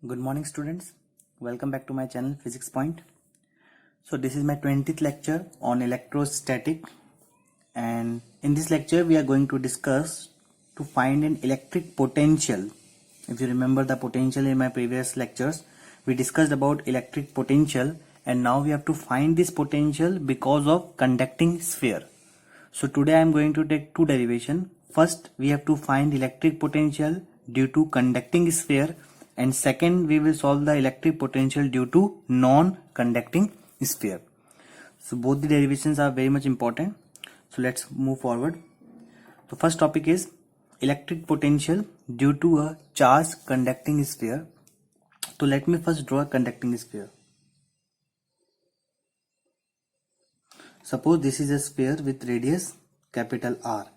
Good morning students, welcome back to my channel Physics Point. So this is my 20th lecture on electrostatic, and in this lecture we are going to discuss to find an electric potential. If you remember the potential in my previous lectures, we discussed about electric potential, and now we have to find this potential because of conducting sphere. So today I am going to take two derivation. First we have to find electric potential due to conducting sphere, and second we will solve the electric potential due to non-conducting sphere. So both the derivations are very much important. So let's move forward. The first topic is electric potential due to a charged conducting sphere. So let me first draw a conducting sphere. Suppose this is a sphere with radius capital R,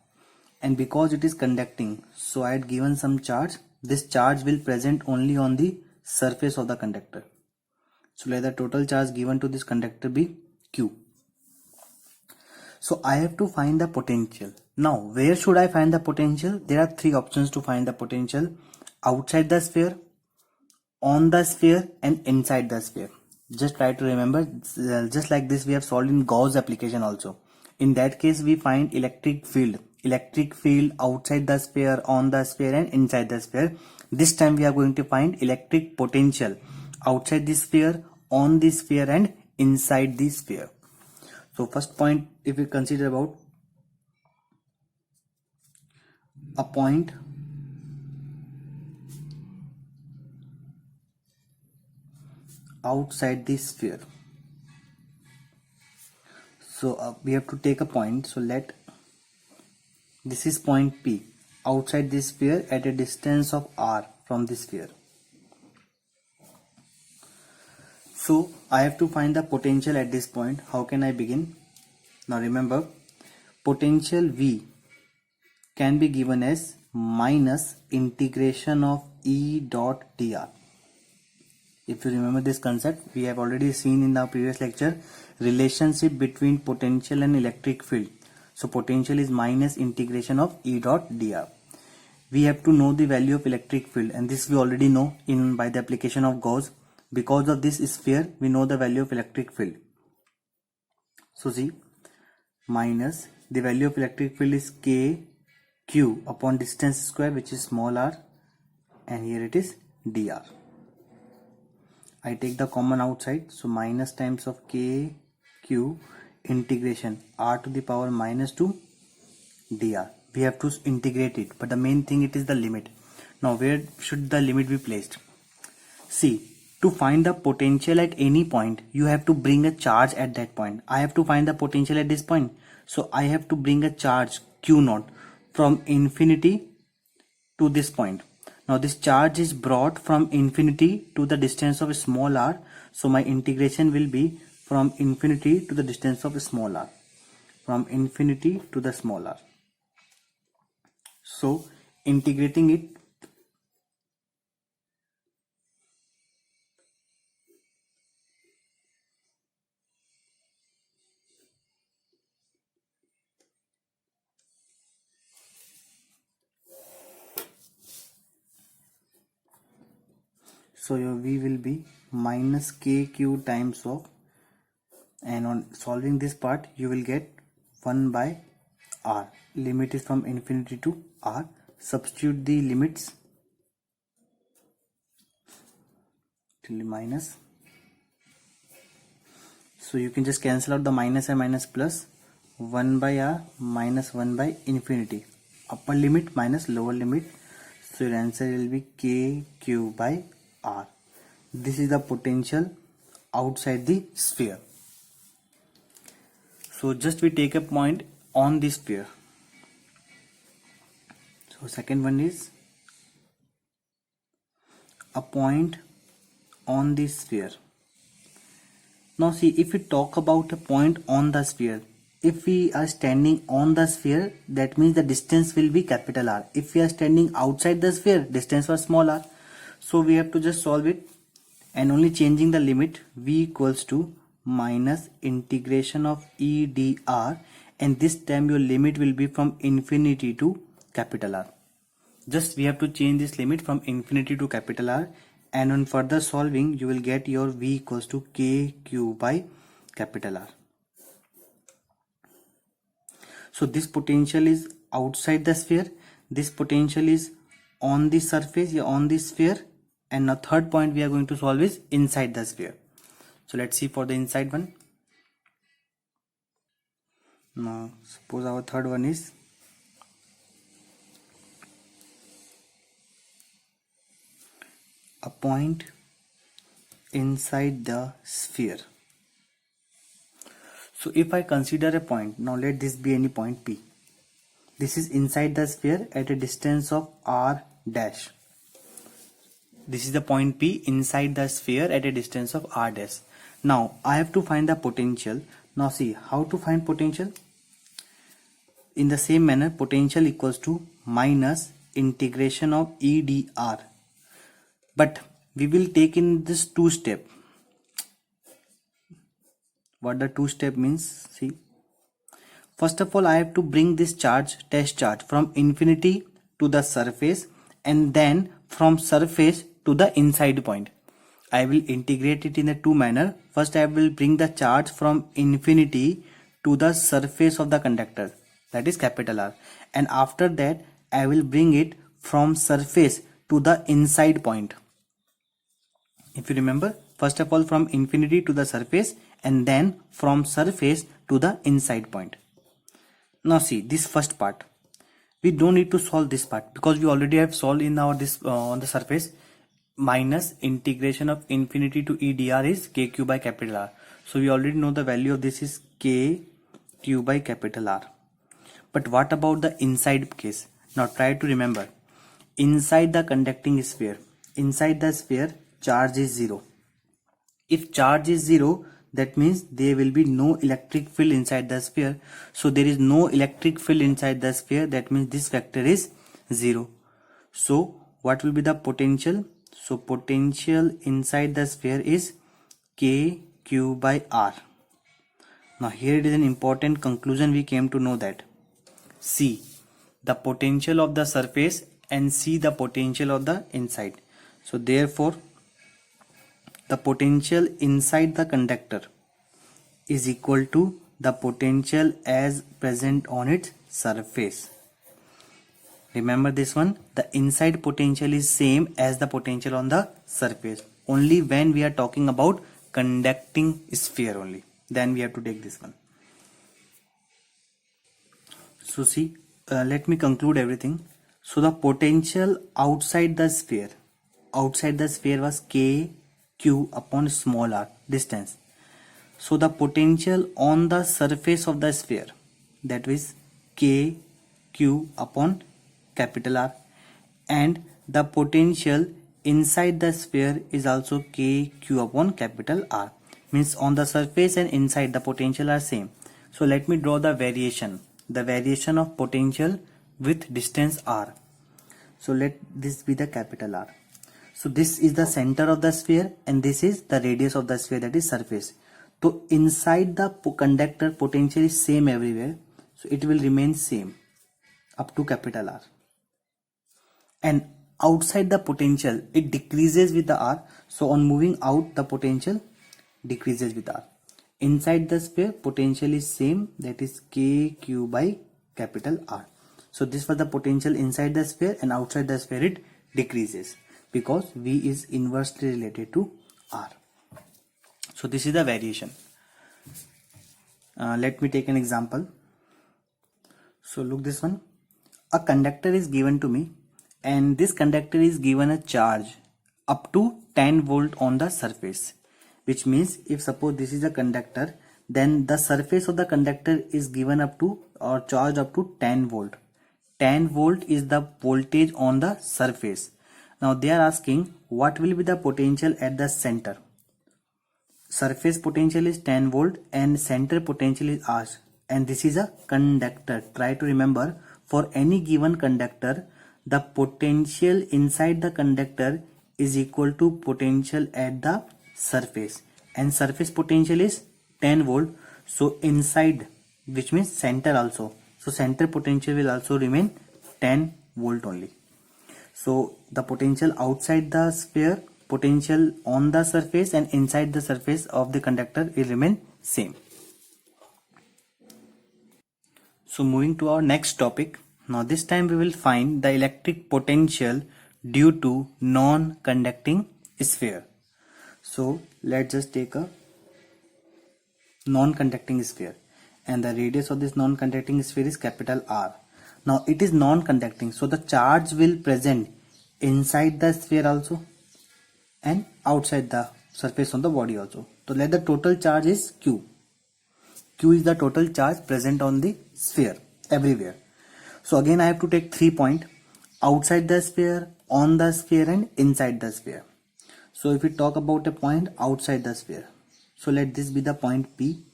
and because it is conducting, so I had given some charge. This charge will present only on the surface of the conductor. So let the total charge given to this conductor be Q. So I have to find the potential. Now where should I find the potential? There are three options to find the potential: outside the sphere, on the sphere, and inside the sphere. Just try to remember, just like this we have solved in Gauss application also. In that case we find electric field outside the sphere, on the sphere, and inside the sphere. This time we are going to find electric potential outside the sphere, on the sphere, and inside the sphere. So first point, if we consider about a point outside the sphere. So we have to take a point. So let this is point P outside this sphere at a distance of R from the sphere. So I have to find the potential at this point. How can I begin? Now remember, potential V can be given as minus integration of E dot dr. If you remember this concept, we have already seen in the previous lecture relationship between potential and electric field. So potential is minus integration of E dot dr. We have to know the value of electric field, and this we already know by the application of Gauss. Because of this sphere we know the value of electric field. So see, minus the value of electric field is kq upon distance square, which is small r, and here it is dr. I take the common outside, so minus times of kq integration r to the power minus 2 dr. We have to integrate it, but the main thing it is the limit. Now where should the limit be placed? See, to find the potential at any point you have to bring a charge at that point. I have to find the potential at this point, so I have to bring a charge q naught from infinity to this point. Now this charge is brought from infinity to the distance of small r, so my integration will be from infinity to the distance of small r, from infinity to the small r. So integrating it, so your V will be minus kq times of, and on solving this part you will get 1 by r. Limit is from infinity to r. Substitute the limits till minus, so you can just cancel out the minus and minus plus. 1 by r minus 1 by infinity, upper limit minus lower limit, so your answer will be kq by r. This is the potential outside the sphere. So just we take a point on the sphere. So second one is a point on the sphere. Now see, if we talk about a point on the sphere, if we are standing on the sphere, that means the distance will be capital R. If we are standing outside the sphere, distance was small r. So we have to just solve it, and only changing the limit. V equals to minus integration of E dr, and this time your limit will be from infinity to capital R. Just we have to change this limit from infinity to capital R, and on further solving you will get your V equals to KQ by capital R. So this potential is outside the sphere, this potential is on the surface, on the sphere, and now third point we are going to solve is inside the sphere. So let's see for the inside one. Now suppose our third one is a point inside the sphere. So if I consider a point, now let this be any point P. This is inside the sphere at a distance of R dash. This is the point P inside the sphere at a distance of R dash. Now I have to find the potential. Now see how to find potential. In the same manner, potential equals to minus integration of E dr. But we will take in this two step. What the two step means? See. First of all, I have to bring this charge, test charge, from infinity to the surface and then from surface to the inside point. I will integrate it in a two manner. First, I will bring the charge from infinity to the surface of the conductor, that is capital R. And after that, I will bring it from surface to the inside point. If you remember, first of all from infinity to the surface and then from surface to the inside point. Now see this first part. We don't need to solve this part because we already have solved in our this on the surface. Minus integration of infinity to E dr is KQ by capital R. So we already know the value of this is KQ by capital R. But what about the inside case? Now try to remember. Inside the conducting sphere, inside the sphere charge is 0. If charge is 0, that means there will be no electric field inside the sphere. So there is no electric field inside the sphere, that means this vector is 0. So what will be the potential? So potential inside the sphere is KQ by R. Now here it is an important conclusion we came to know that. See the potential of the surface and see the potential of the inside. So therefore the potential inside the conductor is equal to the potential as present on its surface. Remember this one, the inside potential is same as the potential on the surface. Only when we are talking about conducting sphere only, then we have to take this one. So see, let me conclude everything. So the potential outside the sphere was KQ upon small r, distance. So the potential on the surface of the sphere, that is KQ upon capital R, and the potential inside the sphere is also KQ upon capital R. Means on the surface and inside the potential are same. So let me draw the variation of potential with distance R. So let this be the capital R. So this is the center of the sphere and this is the radius of the sphere, that is surface. So inside the conductor potential is same everywhere. So it will remain same up to capital R. And outside the potential it decreases with the R. So on moving out the potential decreases with R. Inside the sphere potential is same, that is KQ by capital R. So this was the potential inside the sphere and outside the sphere it decreases because V is inversely related to R. So this is the variation. Let me take an example. So look this one. A conductor is given to me and this conductor is given a charge up to 10 volt on the surface, which means if suppose this is a conductor, then the surface of the conductor is given up to or charge up to 10 volt. 10 volt is the voltage on the surface. Now they are asking what will be the potential at the center. Surface potential is 10 volt and center potential is R, and this is a conductor. Try to remember, for any given conductor the potential inside the conductor is equal to potential at the surface, and surface potential is 10 volt. So inside, which means center also, so center potential will also remain 10 volt only. So the potential outside the sphere potential on the surface and inside the surface of the conductor will remain same. So moving to our next topic. Now this time we will find the electric potential due to non-conducting sphere. So let's just take a non-conducting sphere, and the radius of this non-conducting sphere is capital R. Now it is non-conducting, so the charge will present inside the sphere also and outside the surface on the body also. So let the total charge is Q. Q is the total charge present on the sphere everywhere. So again I have to take 3 points: outside the sphere, on the sphere, and inside the sphere. So if we talk about a point outside the sphere, so let this be the point P,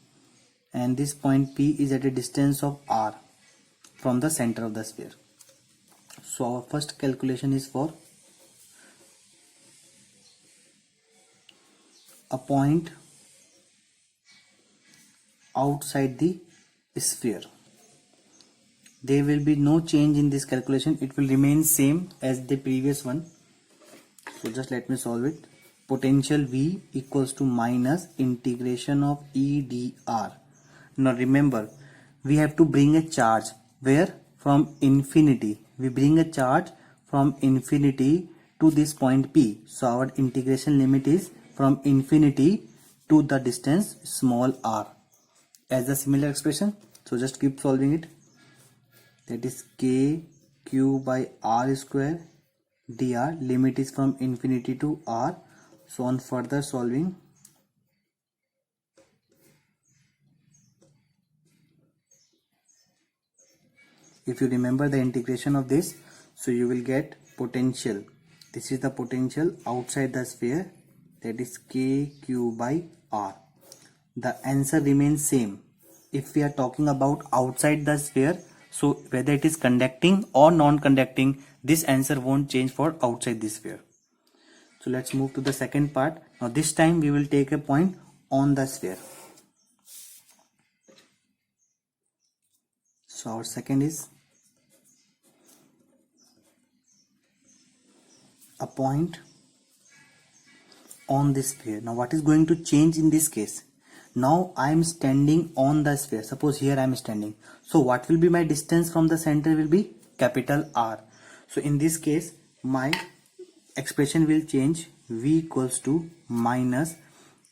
and this point P is at a distance of R from the center of the sphere. So our first calculation is for a point outside the sphere. There will be no change in this calculation, it will remain same as the previous one. So just let me solve it. Potential V equals to minus integration of E dr. Now remember, we have to bring a charge where? From infinity. We bring a charge from infinity to this point P. So our integration limit is from infinity to the distance small r as a similar expression. So just keep solving it. That is k q by r square dr. Limit is from infinity to r. So on further solving, if you remember the integration of this, so you will get potential. This is the potential outside the sphere, that is k q by r. The answer remains same. If we are talking about outside the sphere, so whether it is conducting or non-conducting, this answer won't change for outside the sphere. So let's move to the second part. Now this time we will take a point on the sphere. So our second is a point on this sphere. Now what is going to change in this case? Now I am standing on the sphere. Suppose here I am standing. So what will be my distance from the center will be capital R. So in this case my expression will change. V equals to minus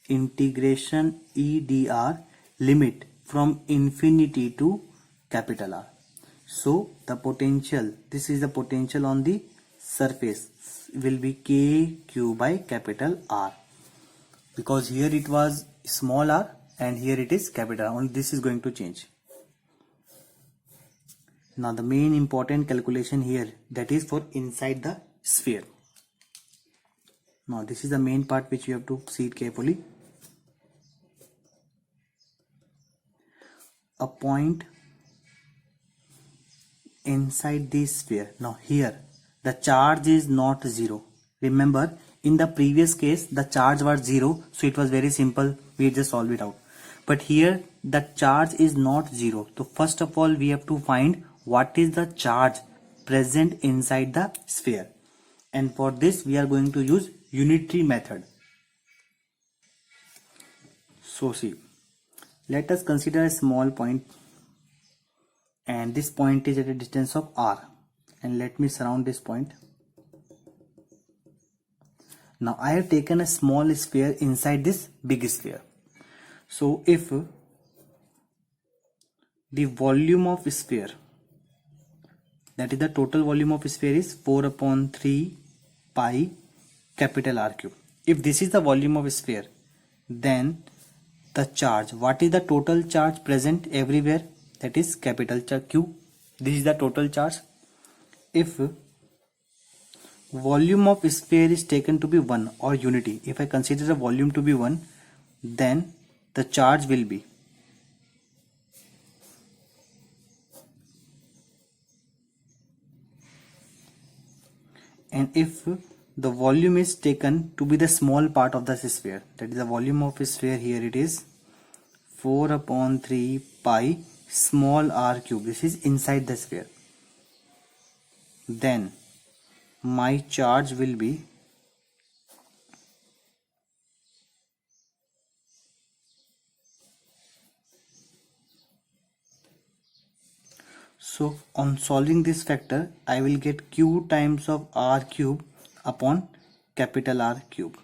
integration E dr, limit from infinity to capital R. So the potential, this is the potential on the surface, will be k q by capital R, because here it was small r and here it is capital R. Only this is going to change. Now the main important calculation here, that is for inside the sphere. Now this is the main part which you have to see it carefully. A point inside this sphere. Now here the charge is not 0. Remember, in the previous case the charge was 0, so it was very simple, we just solve it out. But here the charge is not 0. So first of all we have to find what is the charge present inside the sphere, and for this we are going to use unitary method. So see, let us consider a small point, and this point is at a distance of r, and let me surround this point. Now I have taken a small sphere inside this big sphere. So if the volume of sphere, that is the total volume of sphere, is 4 upon 3 pi capital R cube. If this is the volume of sphere, then the charge, what is the total charge present everywhere? That is capital Q. This is the total charge. If volume of sphere is taken to be 1 or unity, if I consider the volume to be 1, then the charge will be and if the volume is taken to be the small part of the sphere, that is the volume of sphere, here it is 4 upon 3 pi small r cube, this is inside the sphere, then my charge will be So on solving this factor, I will get q times of r cube upon capital R cube.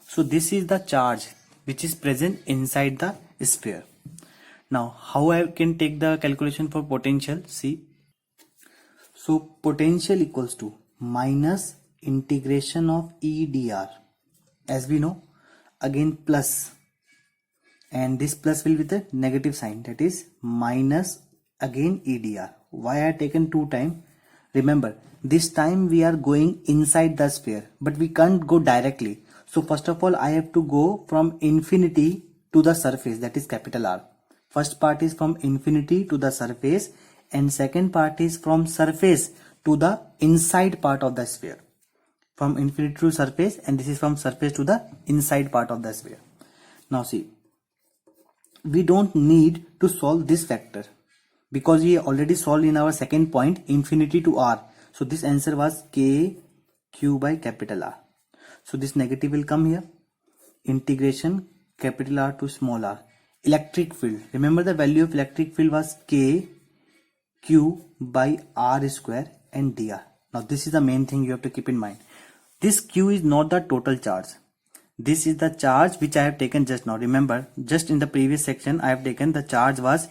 So this is the charge which is present inside the sphere. Now how I can take the calculation for potential? See, so potential equals to minus integration of E dr, as we know, again plus, and this plus will be the negative sign, that is minus again E dr. Why I have taken two times? Remember, this time we are going inside the sphere, but we can't go directly. So first of all, I have to go from infinity to the surface, that is capital R. First part is from infinity to the surface, and second part is from surface to the inside part of the sphere. From infinity to surface, and this is from surface to the inside part of the sphere. Now see, we don't need to solve this factor because we already solved in our second point, infinity to R. So this answer was k q by capital R. So this negative will come here. Integration capital R to small r. Electric field. Remember the value of electric field was k q by r square and dr. Now this is the main thing you have to keep in mind. This q is not the total charge. This is the charge which I have taken just now. Remember, just in the previous section I have taken the charge was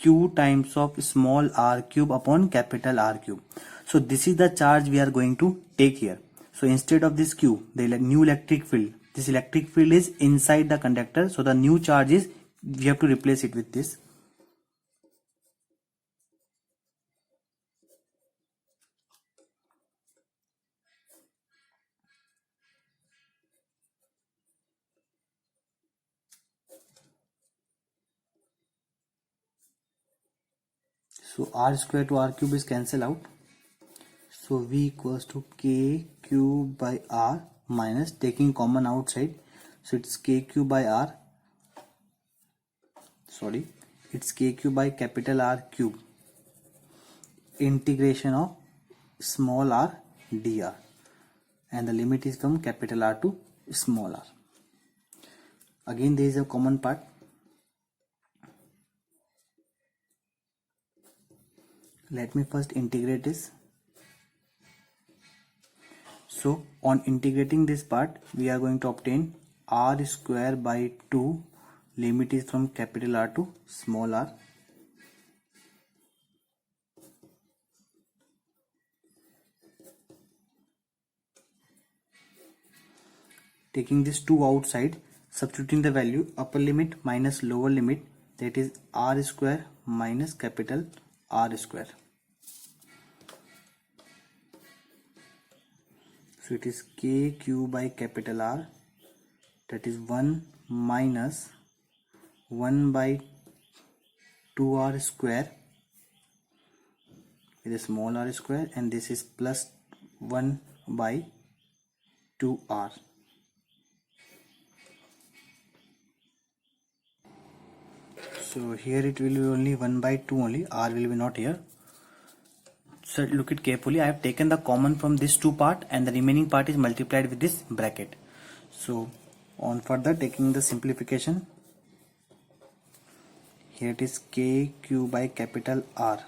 q times of small r cube upon capital R cube. So this is the charge we are going to take here. So instead of this q, the new electric field, this electric field is inside the conductor. So the new charge is, we have to replace it with this. So r square to r cube is cancelled out. So v equals to k cube by r minus, taking common outside, so it's k cube by r, sorry, it's k cube by capital R cube, integration of small r dr, and the limit is from capital R to small r. Again there is a common part. Let me first integrate this. So on integrating this part, we are going to obtain r square by 2, limit is from capital R to small r. Taking this 2 outside, substituting the value upper limit minus lower limit, that is r square minus capital R square. So it is k q by capital R, that is 1 minus 1 by 2r square with a small r square, and this is plus 1 by 2r. So here it will be only 1 by 2 only, r will be not here. So look it carefully, I have taken the common from this two part and the remaining part is multiplied with this bracket. So on further taking the simplification, here it is k q by capital R.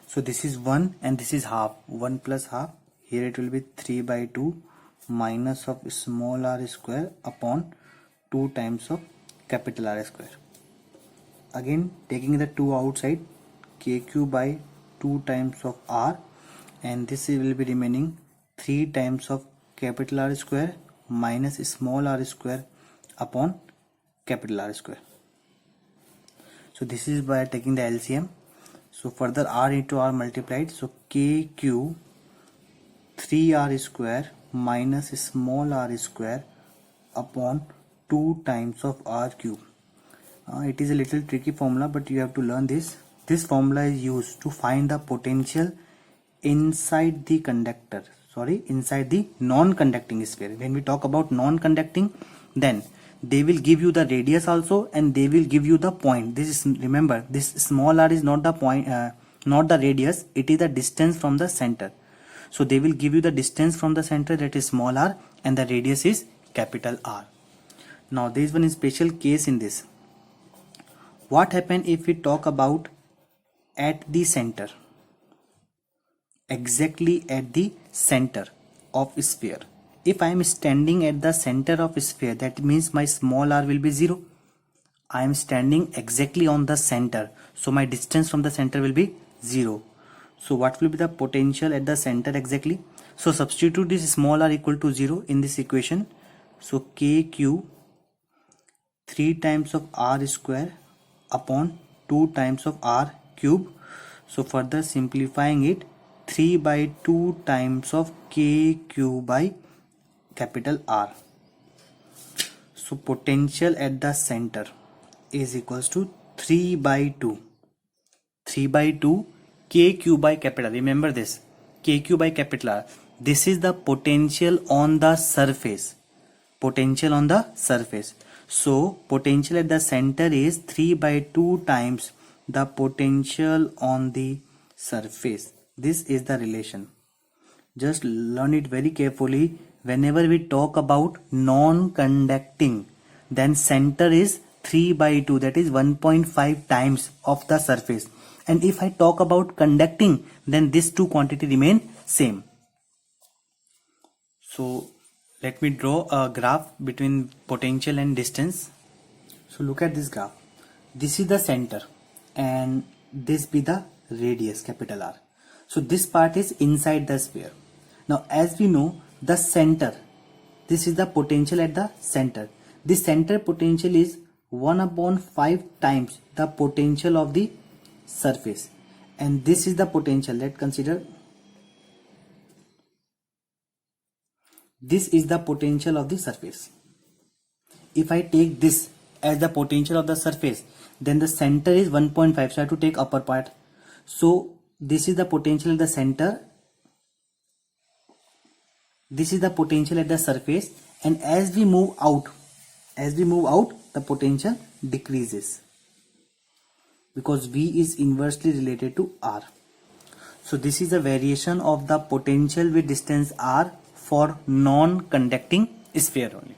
So this is 1 and this is half, 1 plus half, here it will be 3 by 2 minus of small r square upon 2 times of capital R square. Again taking the 2 outside, kq by 2 times of r, and this will be remaining 3 times of capital R square minus small r square upon capital R square. So this is by taking the LCM. So further r into r multiplied, so kq 3r square minus small r square upon 2 times of r cube. It is a little tricky formula, but you have to learn this. This formula is used to find the potential inside the conductor, inside the non-conducting sphere. When we talk about non-conducting, then they will give you the radius also and they will give you the point. This is, remember, this small r is not the point, not the radius, it is the distance from the center. So they will give you the distance from the center, that is small r, and the radius is capital R. Now there is one special case in this. What happens if we talk about at the center, exactly at the center of sphere. If I am standing at the center of sphere, that means my small r will be 0. I am standing exactly on the center, so my distance from the center will be 0. So what will be the potential at the center exactly? So substitute this small r equal to 0 in this equation. So kq 3 times of r square upon 2 times of r cube. So further simplifying it, 3 by 2 times of kq by capital R. So potential at the center is equals to 3 by 2. 3 by 2 kq by capital. Remember this, kq by capital R. This is the potential on the surface. Potential on the surface. So potential at the center is 3 by 2 times the potential on the surface. This is the relation. Just learn it very carefully. Whenever we talk about non-conducting, then center is 3 by 2, that is 1.5 times of the surface. And if I talk about conducting, then these two quantity remain same. So let me draw a graph between potential and distance. So look at this graph. This is the center and this be the radius, capital R. So this part is inside the sphere. Now as we know, the center, this is the potential at the center. The center potential is 1/5 times the potential of the surface, and this is the potential. Let's consider this is the potential of the surface. If I take this as the potential of the surface, then the center is 1.5, so I have to take upper part. So this is the potential at the center, this is the potential at the surface, and as we move out, the potential decreases because V is inversely related to R. So this is a variation of the potential with distance R for non-conducting sphere only.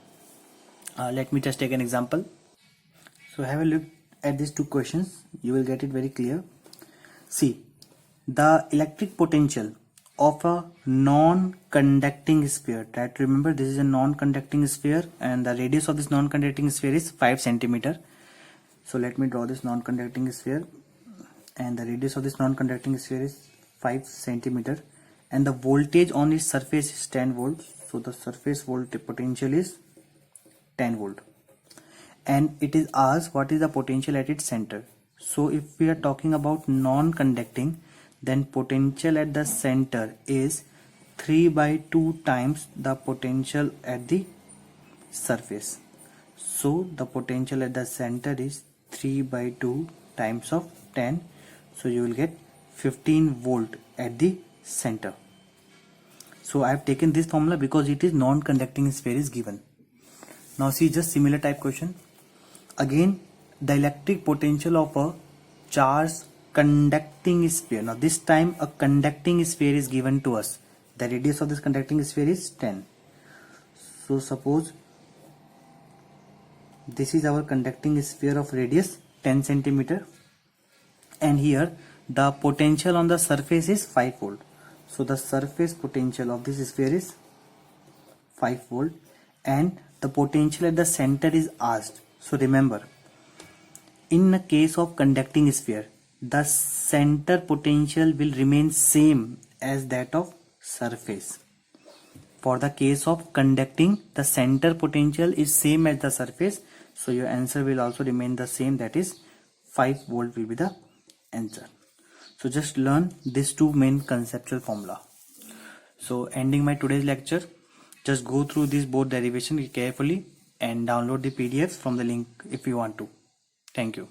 Let me just take an example. So have a look at these two questions, you will get it very clear. See, the electric potential of a non-conducting sphere, that remember this is a non-conducting sphere and the radius of this non-conducting sphere is 5 centimeter. So let me draw this non-conducting sphere and the radius of this non-conducting sphere is 5 centimeter and the voltage on its surface is 10 volts. So the surface voltage potential is 10 volt and it is asked what is the potential at its center. So if we are talking about non-conducting, then potential at the center is 3 by 2 times the potential at the surface. So the potential at the center is 3 by 2 times of 10. So you will get 15 volt at the center. So I have taken this formula because it is non-conducting sphere is given. Now see just similar type question. Again the electric potential of a charged conducting sphere. Now this time a conducting sphere is given to us. The radius of this conducting sphere is 10. So suppose this is our conducting sphere of radius 10 centimeter and here the potential on the surface is 5 volt. So the surface potential of this sphere is 5 volt and the potential at the center is asked. So remember, in the case of conducting sphere, the center potential will remain same as that of surface. For the case of conducting, the center potential is same as the surface, so your answer will also remain the same, that is 5 volt will be the answer. So just learn these two main conceptual formula. So ending my today's lecture, just go through these both derivation carefully and download the PDFs from the link if you want to. Thank you.